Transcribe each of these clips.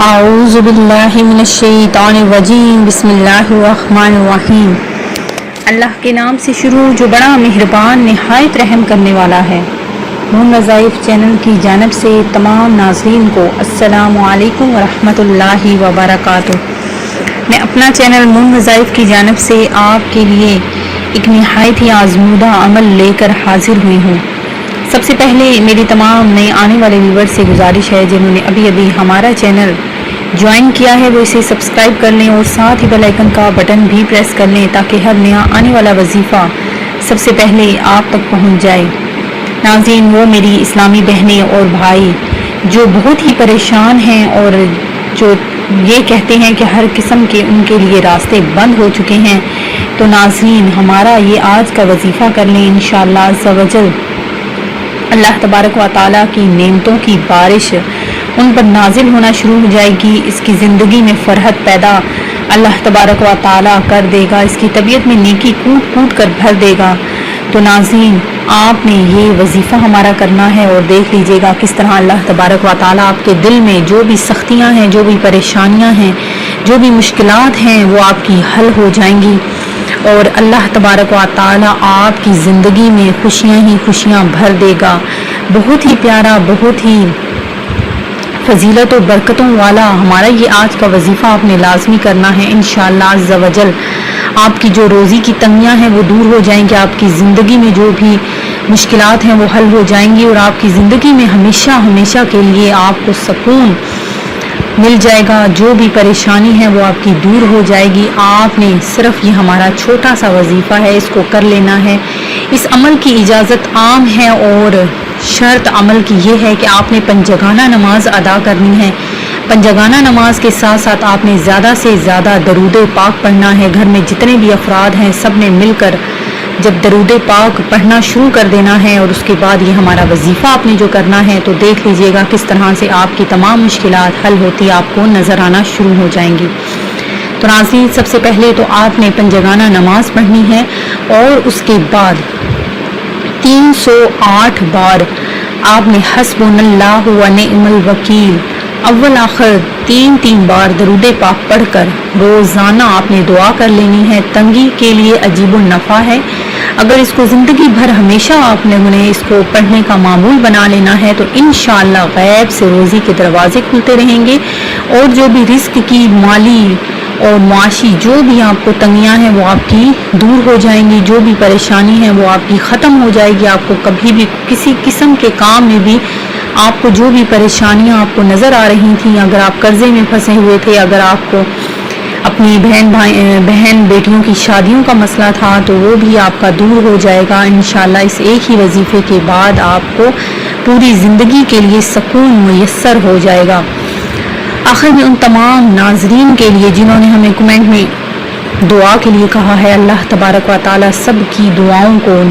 اعوذ باللہ من الشیطان الرجیم بسم اللہ الرحمن الرحیم۔ اللہ کے نام سے شروع جو بڑا مہربان نہایت رحم کرنے والا ہے۔ مون وظائف چینل کی جانب سے تمام ناظرین کو السلام علیکم ورحمۃ اللہ وبرکاتہ۔ میں اپنا چینل مون وظائف کی جانب سے آپ کے لیے ایک نہایت ہی آزمودہ عمل لے کر حاضر ہوئی ہوں۔ سب سے پہلے میری تمام نئے آنے والے ویور سے گزارش ہے جنہوں نے ابھی ہمارا چینل جوائن کیا ہے وہ اسے سبسکرائب کر لیں اور ساتھ ہی بیل آئیکن کا بٹن بھی پریس کر لیں تاکہ ہر نیا آنے والا وظیفہ سب سے پہلے آپ تک پہنچ جائے۔ ناظرین، وہ میری اسلامی بہنیں اور بھائی جو بہت ہی پریشان ہیں اور جو یہ کہتے ہیں کہ ہر قسم کے ان کے لیے راستے بند ہو چکے ہیں، تو ناظرین ہمارا یہ آج کا وظیفہ کر لیں انشاءاللہ عز و جل۔ اللہ تبارک و تعالیٰ کی نعمتوں کی بارش ان پر نازل ہونا شروع ہو جائے گی، اس کی زندگی میں فرحت پیدا اللہ تبارک و تعالیٰ کر دے گا، اس کی طبیعت میں نیکی کوٹ کوٹ کر بھر دے گا۔ تو ناظرین آپ نے یہ وظیفہ ہمارا کرنا ہے اور دیکھ لیجئے گا کس طرح اللہ تبارک و تعالیٰ آپ کے دل میں جو بھی سختیاں ہیں، جو بھی پریشانیاں ہیں، جو بھی مشکلات ہیں وہ آپ کی حل ہو جائیں گی اور اللہ تبارک و تعالیٰ آپ کی زندگی میں خوشیاں ہی خوشیاں بھر دے گا۔ بہت ہی پیارا، بہت ہی فضیلت و برکتوں والا ہمارا یہ آج کا وظیفہ آپ نے لازمی کرنا ہے انشاءاللہ عز و جل۔ آپ کی جو روزی کی تنگیاں ہیں وہ دور ہو جائیں گی، آپ کی زندگی میں جو بھی مشکلات ہیں وہ حل ہو جائیں گی اور آپ کی زندگی میں ہمیشہ ہمیشہ کے لیے آپ کو سکون مل جائے گا، جو بھی پریشانی ہے وہ آپ کی دور ہو جائے گی۔ آپ نے صرف یہ ہمارا چھوٹا سا وظیفہ ہے، اس کو کر لینا ہے۔ اس عمل کی اجازت عام ہے اور شرط عمل کی یہ ہے کہ آپ نے پنجگانہ نماز ادا کرنی ہے۔ پنجگانہ نماز کے ساتھ ساتھ آپ نے زیادہ سے زیادہ درود پاک پڑھنا ہے۔ گھر میں جتنے بھی افراد ہیں سب نے مل کر جب درود پاک پڑھنا شروع کر دینا ہے اور اس کے بعد یہ ہمارا وظیفہ آپ نے جو کرنا ہے تو دیکھ لیجئے گا کس طرح سے آپ کی تمام مشکلات حل ہوتی آپ کو نظر آنا شروع ہو جائیں گی۔ تو ناظرین سب سے پہلے تو آپ نے پنجگانہ نماز پڑھنی ہے اور اس کے بعد 308 بار آپ نے حسبنا اللہ و نعم الوکیل اول آخر تین بار درود پاک پڑھ کر روزانہ آپ نے دعا کر لینی ہے۔ تنگی کے لیے عجیب النفع ہے، اگر اس کو زندگی بھر ہمیشہ آپ نے اس کو پڑھنے کا معمول بنا لینا ہے تو انشاءاللہ غیب سے روزی کے دروازے کھلتے رہیں گے اور جو بھی رزق کی مالی اور معاشی جو بھی آپ کو تنگیاں ہیں وہ آپ کی دور ہو جائیں گی، جو بھی پریشانی ہے وہ آپ کی ختم ہو جائے گی۔ آپ کو کبھی بھی کسی قسم کے کام میں بھی آپ کو جو بھی پریشانیاں آپ کو نظر آ رہی تھیں، اگر آپ قرضے میں پھنسے ہوئے تھے، اگر آپ کو اپنی بہن بیٹیوں کی شادیوں کا مسئلہ تھا تو وہ بھی آپ کا دور ہو جائے گا انشاءاللہ۔ اس ایک ہی وظیفے کے بعد آپ کو پوری زندگی کے لیے سکون میسر ہو جائے گا۔ آخر میں ان تمام ناظرین کے لیے جنہوں نے ہمیں کمنٹ میں دعا کے لیے کہا ہے، اللہ تبارک و تعالیٰ سب کی دعاؤں کو،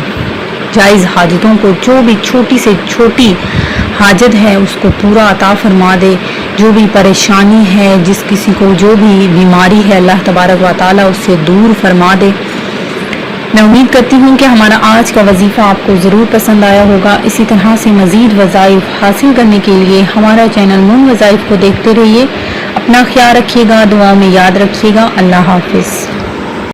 جائز حاجتوں کو، جو بھی چھوٹی سے چھوٹی حاجت ہے اس کو پورا عطا فرما دے، جو بھی پریشانی ہے، جس کسی کو جو بھی بیماری ہے اللہ تبارک و تعالیٰ اس سے دور فرما دے۔ میں امید کرتی ہوں کہ ہمارا آج کا وظیفہ آپ کو ضرور پسند آیا ہوگا۔ اسی طرح سے مزید وظائف حاصل کرنے کے لیے ہمارا چینل مون وظائف کو دیکھتے رہیے۔ اپنا خیال رکھیے گا، دعاؤں میں یاد رکھیے گا۔ اللہ حافظ۔